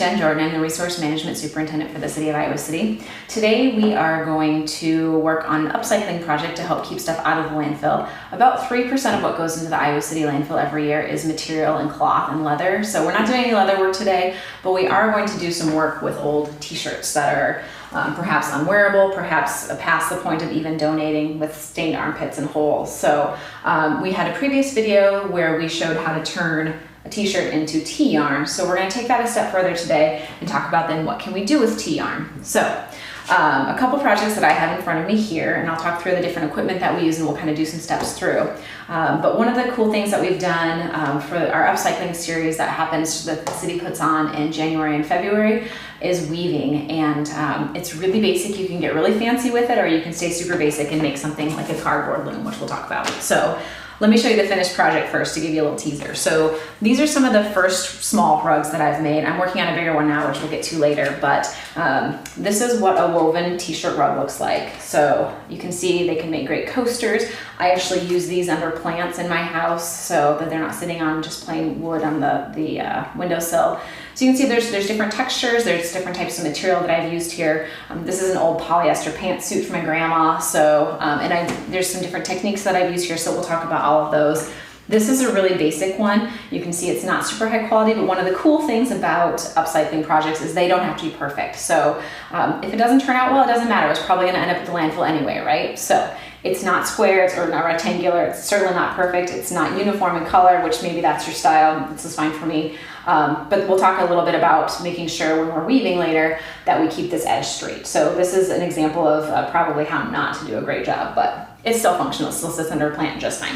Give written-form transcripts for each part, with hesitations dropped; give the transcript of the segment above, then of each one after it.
Jen Jordan. I'm the Resource Management Superintendent for the City of Iowa City. Today we are going to work on an upcycling project to help keep stuff out of the landfill. About 3% of what goes into the Iowa City landfill every year is material and cloth and leather. So we're not doing any leather work today, but we are going to do some work with old t-shirts that are perhaps unwearable, perhaps past the point of even donating, with stained armpits and holes. So we had a previous video where we showed how to turn a t-shirt into T-yarn. So we're going to take that a step further today and talk about then what can we do with T-yarn. So a couple projects that I have in front of me here, and I'll talk through the different equipment that we use and we'll kind of do some steps through. But one of the cool things that we've done for our upcycling series that happens, that the city puts on in January and February, is weaving. And it's really basic. You can get really fancy with it, or you can stay super basic and make something like a cardboard loom, which we'll talk about. So let me show you the finished project first to give you a little teaser. So these are some of the first small rugs that I've made. I'm working on a bigger one now, which we'll get to later, but this is what a woven t-shirt rug looks like. So you can see they can make great coasters. I actually use these under plants in my house so that they're not sitting on just plain wood on the windowsill. So you can see there's different textures, there's different types of material that I've used here. This is an old polyester pantsuit from my grandma. So, there's some different techniques that I've used here, so we'll talk about all of those. This is a really basic one. You can see it's not super high quality, but one of the cool things about upcycling projects is they don't have to be perfect. So if it doesn't turn out well, it doesn't matter. It's probably gonna end up at the landfill anyway, right? So it's not square, it's or not rectangular, it's certainly not perfect, it's not uniform in color, which maybe that's your style, this is fine for me. But we'll talk a little bit about making sure when we're weaving later that we keep this edge straight. So this is an example of probably how not to do a great job, but it's still functional, it still sits under a plant just fine.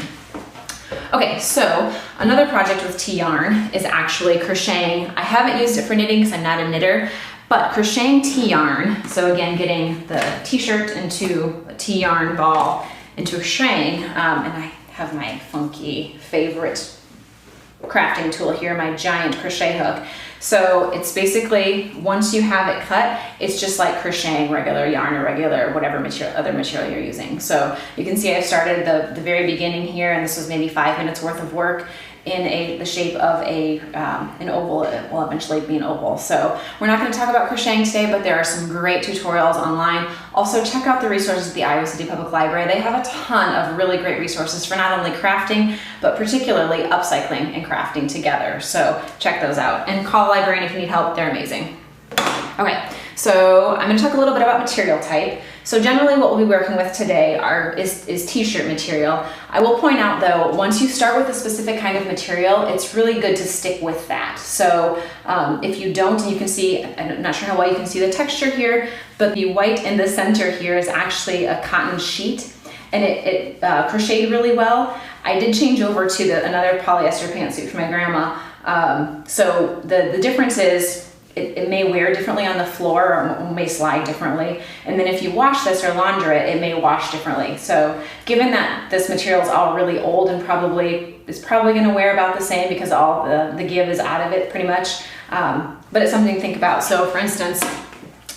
Okay, so another project with T-yarn is actually crocheting. I haven't used it for knitting because I'm not a knitter, but crocheting T-yarn, so again, getting the t-shirt into a T-yarn ball into crocheting, and I have my funky favorite crafting tool here, my giant crochet hook. So it's basically, once you have it cut, it's just like crocheting regular yarn or regular whatever other material you're using. So you can see I started the very beginning here, and this was maybe 5 minutes worth of work in the shape of an oval. It will eventually be an oval. So we're not going to talk about crocheting today, but there are some great tutorials online. Also, check out the resources at the Iowa City Public Library. They have a ton of really great resources for not only crafting, but particularly upcycling and crafting together. So check those out, and call a librarian if you need help. They're amazing. Okay, so I'm going to talk a little bit about material type. So generally what we'll be working with today is t-shirt material. I will point out though, once you start with a specific kind of material, it's really good to stick with that. So if you don't, and you can see, I'm not sure how well you can see the texture here, but the white in the center here is actually a cotton sheet, and it crocheted really well. I did change over to another polyester pantsuit from my grandma. So the difference is, it may wear differently on the floor, or may slide differently. And then if you wash this or launder it, it may wash differently. So given that this material is all really old and is probably gonna wear about the same because all the give is out of it pretty much, but it's something to think about. So for instance,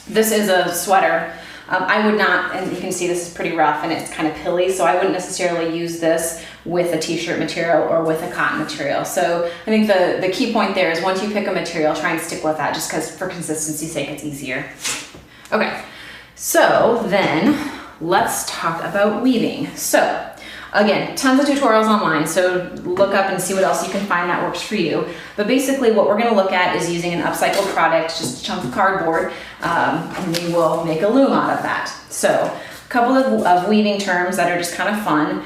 this is a sweater. I would not, and you can see this is pretty rough and it's kind of pilly, so I wouldn't necessarily use this with a t-shirt material or with a cotton material. So I think the key point there is, once you pick a material, try and stick with that, just because for consistency's sake it's easier. Okay, so then let's talk about weaving. So again, tons of tutorials online, so look up and see what else you can find that works for you. But basically what we're gonna look at is using an upcycled product, just a chunk of cardboard, and we will make a loom out of that. So a couple of weaving terms that are just kind of fun.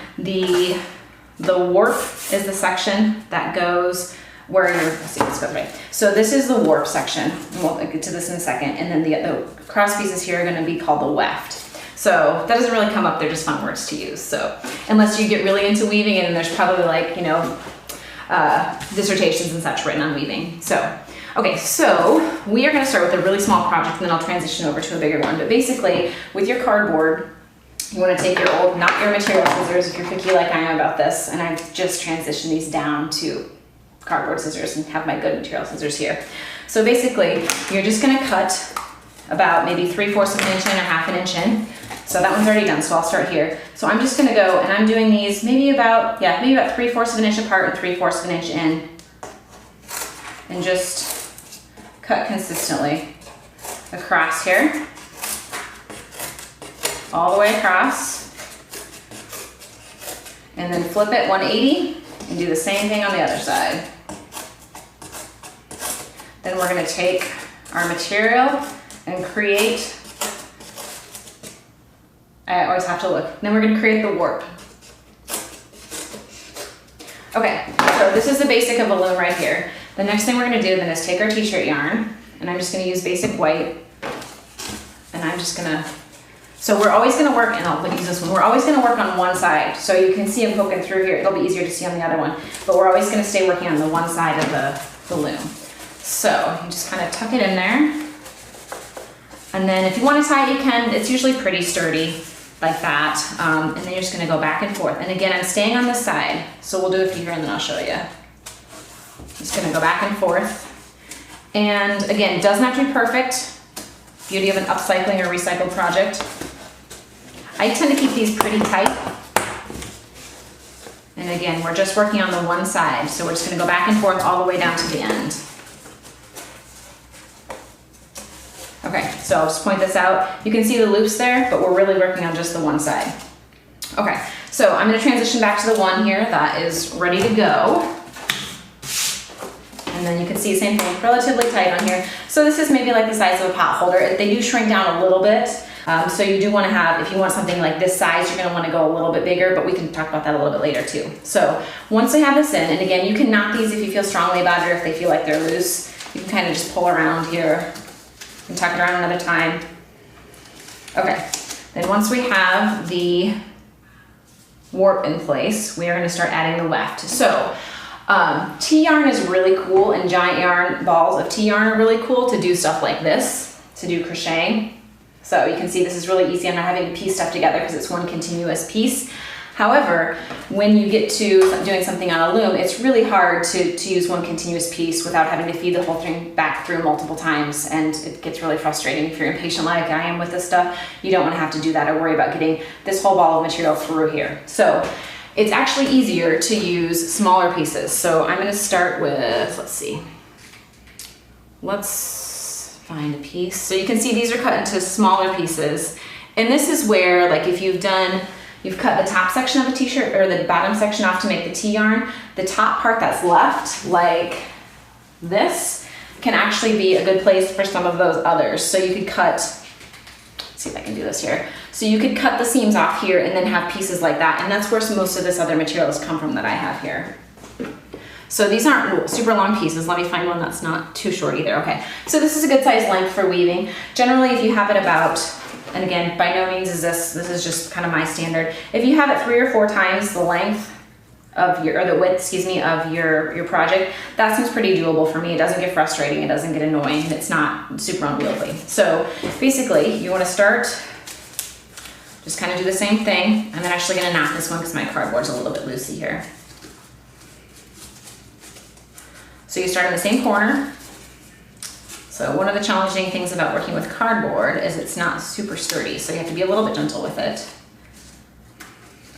The warp is the section that goes where let's see if this goes right. So this is the warp section, and we'll get to this in a second, and then the cross pieces here are gonna be called the weft. So that doesn't really come up, they're just fun words to use. So unless you get really into weaving, and there's probably like, dissertations and such written on weaving. So, okay, so we are gonna start with a really small project, and then I'll transition over to a bigger one. But basically, with your cardboard, you wanna take your old, not your material scissors, if you're picky like I am about this, and I've just transitioned these down to cardboard scissors and have my good material scissors here. So basically, you're just gonna cut about maybe 3/4 of an inch in or 1/2 inch in. So that one's already done, so I'll start here. So I'm just gonna go, and I'm doing these maybe about 3/4 of an inch apart and 3/4 of an inch in. And just cut consistently across here, all the way across, and then flip it 180 and do the same thing on the other side. Then we're gonna take our material and create, I always have to look, then we're gonna create the warp. Okay, so this is the basic of a loom right here. The next thing we're gonna do then is take our t-shirt yarn, and I'm just gonna use basic white, and I'm just gonna, so we're always gonna work, and I'll use this one, we're always gonna work on one side. So you can see I'm poking through here, it'll be easier to see on the other one, but we're always gonna stay working on the one side of the loom. So you just kind of tuck it in there. And then if you want to tie it, you can. It's usually pretty sturdy like that. And then you're just going to go back and forth. And again, I'm staying on this side. So we'll do a few here and then I'll show you. Just going to go back and forth. And again, it doesn't have to be perfect. Beauty of an upcycling or recycled project. I tend to keep these pretty tight. And again, we're just working on the one side. So we're just going to go back and forth all the way down to the end. Okay, so I'll just point this out. You can see the loops there, but we're really working on just the one side. Okay, so I'm gonna transition back to the one here that is ready to go. And then you can see the same thing, relatively tight on here. So this is maybe like the size of a pot holder. They do shrink down a little bit. So you do wanna have, if you want something like this size, you're gonna wanna go a little bit bigger, but we can talk about that a little bit later too. So once I have this in, and again, you can knot these if you feel strongly about it or if they feel like they're loose. You can kind of just pull around here and tuck it around another time. Okay, then once we have the warp in place, we are gonna start adding the weft. So T-yarn is really cool, and giant yarn balls of T-yarn are really cool to do stuff like this, to do crocheting. So you can see this is really easy. I'm not having to piece stuff together because it's one continuous piece. However, when you get to doing something on a loom, it's really hard to use one continuous piece without having to feed the whole thing back through multiple times, and it gets really frustrating. If you're impatient like I am with this stuff, you don't want to have to do that or worry about getting this whole ball of material through here. So it's actually easier to use smaller pieces. So I'm going to start with, let's see, let's find a piece. So you can see these are cut into smaller pieces, and this is where, like, if you've cut the top section of a t-shirt or the bottom section off to make the T-yarn, the top part that's left, like this, can actually be a good place for some of those others. So you could cut, let's see if I can do this here. So you could cut the seams off here and then have pieces like that, and that's where most of this other material has come from that I have here. So these aren't super long pieces. Let me find one that's not too short either. Okay, so this is a good size length for weaving. Generally, if you have it about, and again, by no means is this is just kind of my standard. If you have it 3 or 4 times the length of your, or the width, excuse me, of your project, that seems pretty doable for me. It doesn't get frustrating, it doesn't get annoying, it's not super unwieldy. So basically, you wanna start, just kind of do the same thing. I'm actually gonna knot this one because my cardboard's a little bit loosey here. So you start in the same corner. So one of the challenging things about working with cardboard is it's not super sturdy, so you have to be a little bit gentle with it.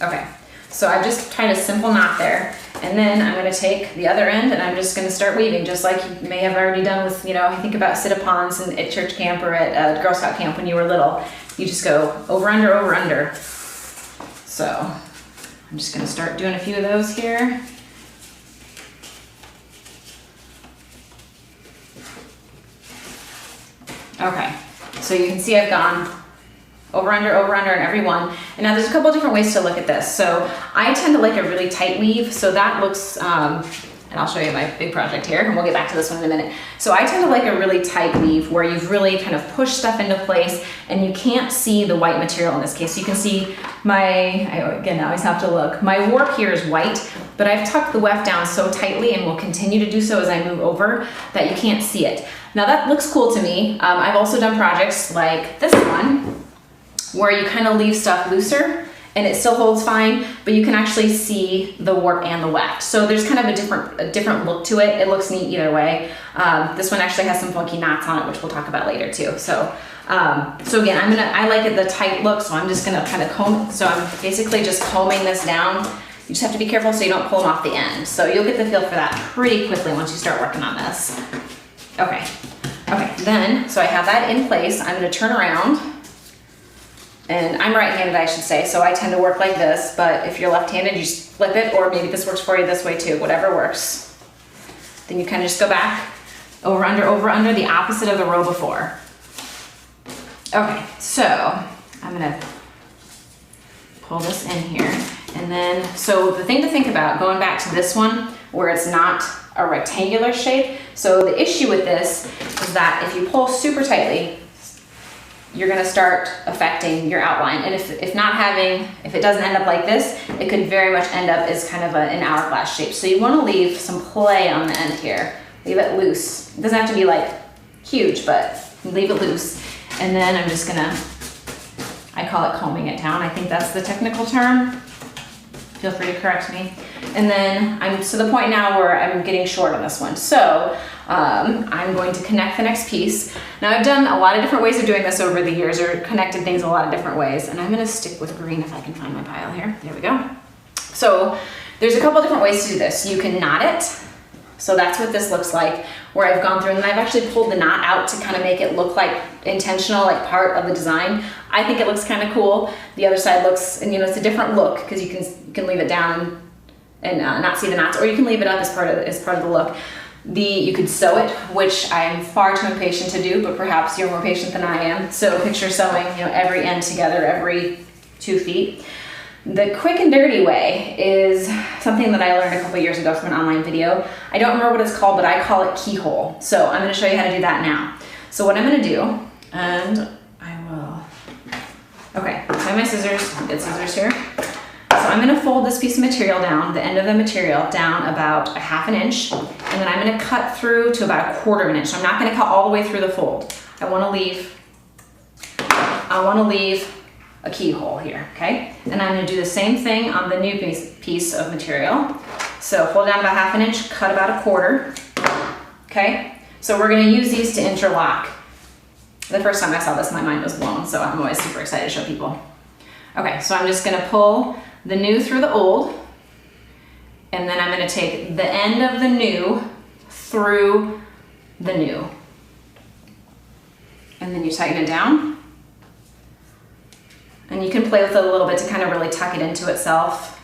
Okay, so I've just tied a simple knot there, and then I'm gonna take the other end and I'm just gonna start weaving, just like you may have already done with, I think about sit-upons and at church camp or at Girl Scout camp when you were little. You just go over, under, over, under. So I'm just gonna start doing a few of those here. Okay, so you can see I've gone over, under, in every one. And now there's a couple different ways to look at this. So I tend to like a really tight weave, so that looks, and I'll show you my big project here, and we'll get back to this one in a minute. So I tend to like a really tight weave where you've really kind of pushed stuff into place and you can't see the white material in this case. So you can see again, I always have to look. My warp here is white, but I've tucked the weft down so tightly and will continue to do so as I move over that you can't see it. Now that looks cool to me. I've also done projects like this one where you kind of leave stuff looser and it still holds fine, but you can actually see the warp and the weft. So there's kind of a different look to it. It looks neat either way. This one actually has some funky knots on it, which we'll talk about later too. So again, I like it the tight look, so I'm just gonna kind of comb. So I'm basically just combing this down. You just have to be careful so you don't pull them off the end. So you'll get the feel for that pretty quickly once you start working on this. Okay, Okay, then, so I have that in place. I'm gonna turn around, and I'm right-handed, I should say, so I tend to work like this, but if you're left-handed, you just flip it, or maybe this works for you this way too, whatever works. Then you kind of just go back, over, under, the opposite of the row before. Okay, so I'm gonna pull this in here, and then, so the thing to think about, going back to this one, where it's not a rectangular shape, so the issue with this is that if you pull super tightly, you're gonna start affecting your outline. And if it doesn't end up like this, it could very much end up as kind of an hourglass shape. So you wanna leave some play on the end here. Leave it loose. It doesn't have to be like huge, but leave it loose. And then I'm just gonna, I call it combing it down. I think that's the technical term. Feel free to correct me. And then I'm to the point now where I'm getting short on this one. So I'm going to connect the next piece. Now I've done a lot of different ways of doing this over the years, or connected things a lot of different ways. And I'm gonna stick with green if I can find my pile here. There we go. So there's a couple different ways to do this. You can knot it. So that's what this looks like, where I've gone through and I've actually pulled the knot out to kind of make it look like intentional, like part of the design. I think it looks kind of cool. The other side looks, and it's a different look because you can leave it down and not see the knots, or you can leave it up as part of the look. You could sew it, which I'm far too impatient to do, but perhaps you're more patient than I am. So picture sewing, every end together every 2 feet. The quick and dirty way is something that I learned a couple years ago from an online video. I don't remember what it's called, but I call it keyhole. So I'm gonna show you how to do that now. So what I'm gonna do, and I will, okay, find my scissors, get scissors here. So I'm gonna fold this piece of material down, the end of the material down about 1/2 inch, and then I'm gonna cut through to about 1/4 inch. So I'm not gonna cut all the way through the fold. I wanna leave a keyhole here, okay? And I'm gonna do the same thing on the new piece of material. So fold down about 1/2 inch, cut about 1/4, okay? So we're gonna use these to interlock. The first time I saw this, my mind was blown, so I'm always super excited to show people. Okay, so I'm just gonna pull the new through the old, and then I'm gonna take the end of the new through the new. And then you tighten it down. And you can play with it a little bit to kind of really tuck it into itself.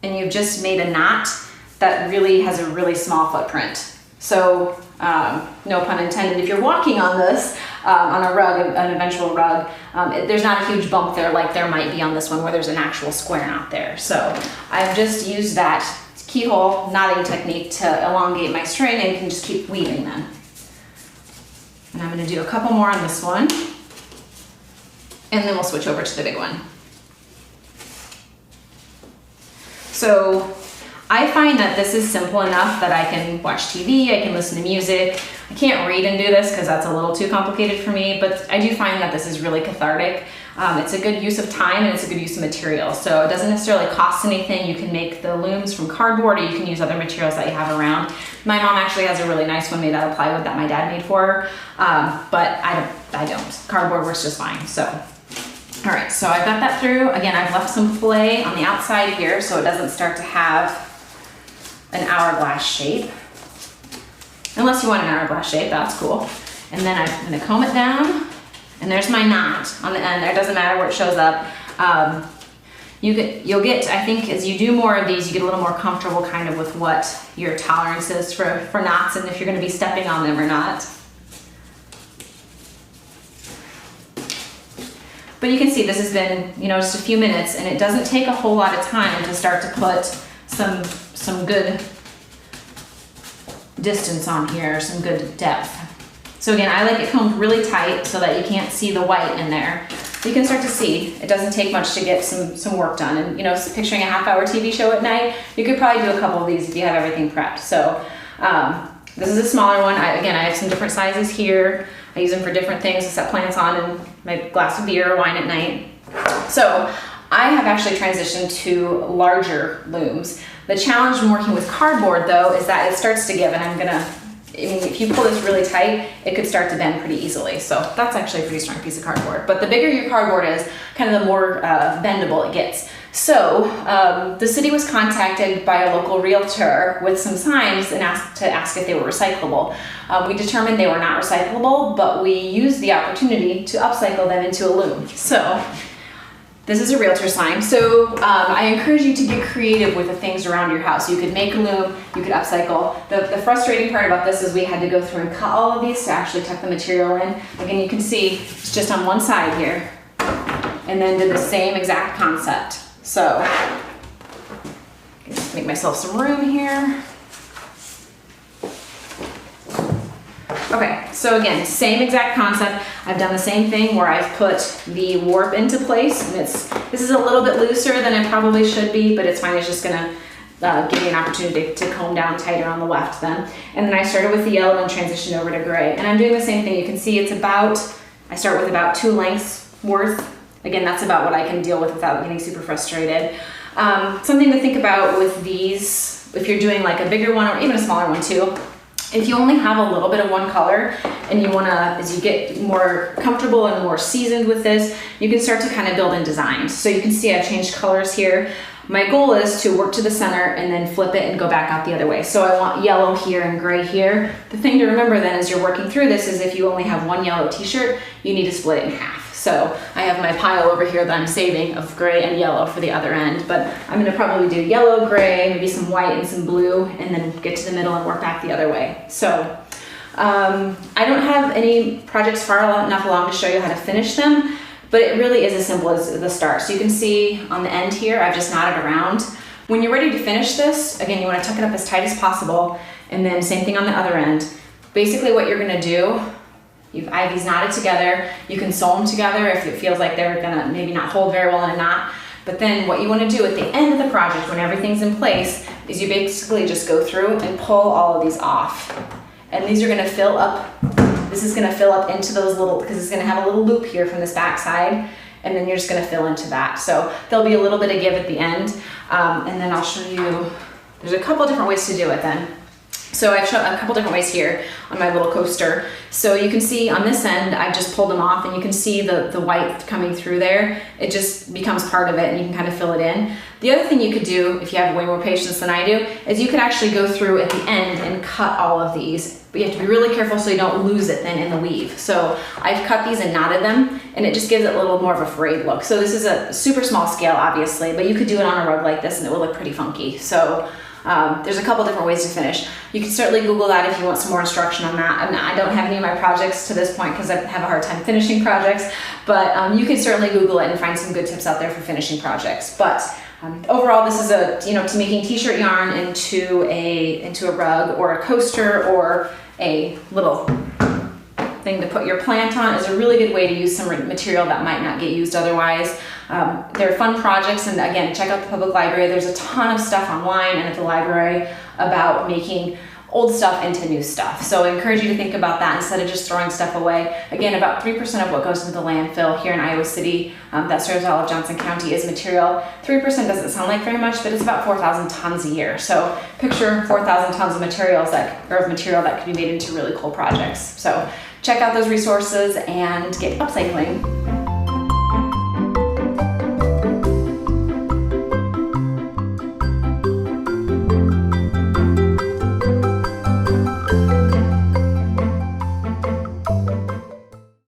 And you've just made a knot that really has a really small footprint. So, no pun intended, if you're walking on this, on a rug, an eventual rug, there's not a huge bump there like there might be on this one where there's an actual square knot there. So I've just used that keyhole knotting technique to elongate my string and can just keep weaving then. And I'm gonna do a couple more on this one, and then we'll switch over to the big one. So I find that this is simple enough that I can watch TV, I can listen to music. I can't read and do this because that's a little too complicated for me, but I do find that this is really cathartic. It's a good use of time and it's a good use of material. So it doesn't necessarily cost anything. You can make the looms from cardboard, or you can use other materials that you have around. My mom actually has a really nice one made out of plywood that my dad made for her, but I don't. Cardboard works just fine. So, all right, so I've got that through. Again, I've left some play on the outside here so it doesn't start to have an hourglass shape. Unless you want an hourglass shape, that's cool. And then I'm gonna comb it down, and there's my knot on the end there. It doesn't matter where it shows up. You'll get, I think as you do more of these, you get a little more comfortable kind of with what your tolerance is for knots and if you're gonna be stepping on them or not. But you can see this has been, just a few minutes, and it doesn't take a whole lot of time to start to put some good distance on here, some good depth. So again, I like it combed really tight so that you can't see the white in there. You can start to see it doesn't take much to get some work done. And picturing a half-hour TV show at night, you could probably do a couple of these if you have everything prepped. So this is a smaller one. I have some different sizes here. I use them for different things to set plants on and my glass of beer or wine at night. So I have actually transitioned to larger looms. The challenge in working with cardboard though is that it starts to give, and if you pull this really tight, it could start to bend pretty easily. So that's actually a pretty strong piece of cardboard. But the bigger your cardboard is, kind of the more bendable it gets. So the city was contacted by a local realtor with some signs and asked if they were recyclable. We determined they were not recyclable, but we used the opportunity to upcycle them into a loom. So this is a realtor sign. So I encourage you to get creative with the things around your house. You could make a loom, you could upcycle. The frustrating part about this is we had to go through and cut all of these to actually tuck the material in. Again, you can see it's just on one side here, and then did the same exact concept. So just make myself some room here. Okay, so again, same exact concept. I've done the same thing where I've put the warp into place, and this is a little bit looser than it probably should be, but it's fine. It's just gonna give you an opportunity to comb down tighter on the left then. And then I started with the yellow and transitioned over to gray. And I'm doing the same thing. You can see I start with about 2 lengths worth. Again, that's about what I can deal with without getting super frustrated. Something to think about with these, if you're doing like a bigger one or even a smaller one too, if you only have a little bit of one color and you wanna, as you get more comfortable and more seasoned with this, you can start to kind of build in designs. So you can see I've changed colors here. My goal is to work to the center and then flip it and go back out the other way. So I want yellow here and gray here. The thing to remember then as you're working through this is if you only have one yellow t-shirt, you need to split it in half. So I have my pile over here that I'm saving of gray and yellow for the other end, but I'm gonna probably do yellow, gray, maybe some white and some blue, and then get to the middle and work back the other way. So I don't have any projects far enough along to show you how to finish them, but it really is as simple as the start. So you can see on the end here, I've just knotted around. When you're ready to finish this, again, you wanna tuck it up as tight as possible, and then same thing on the other end. Basically what you're gonna do, I have these knotted together. You can sew them together if it feels like they're gonna maybe not hold very well in a knot. But then what you wanna do at the end of the project, when everything's in place, is you basically just go through and pull all of these off. And these are gonna fill up, this is gonna fill up into those little, because it's gonna have a little loop here from this back side, and then you're just gonna fill into that. So there'll be a little bit of give at the end, and then I'll show you, there's a couple different ways to do it then. So I've shown a couple different ways here on my little coaster. So you can see on this end, I've just pulled them off and you can see the white coming through there. It just becomes part of it and you can kind of fill it in. The other thing you could do, if you have way more patience than I do, is you could actually go through at the end and cut all of these. But you have to be really careful so you don't lose it then in the weave. So I've cut these and knotted them and it just gives it a little more of a frayed look. So this is a super small scale, obviously, but you could do it on a rug like this and it will look pretty funky. So there's a couple different ways to finish. You can certainly Google that if you want some more instruction on that. I don't have any of my projects to this point because I have a hard time finishing projects, but you can certainly Google it and find some good tips out there for finishing projects. But overall, this is to making t-shirt yarn into a rug or a coaster or a little thing to put your plant on is a really good way to use some material that might not get used otherwise. They're fun projects, and again, check out the public library. There's a ton of stuff online and at the library about making old stuff into new stuff. So I encourage you to think about that instead of just throwing stuff away. Again, about 3% of what goes into the landfill here in Iowa City that serves all of Johnson County is material. 3% doesn't sound like very much, but it's about 4,000 tons a year. So picture 4,000 tons of material that could be made into really cool projects. So check out those resources and get upcycling.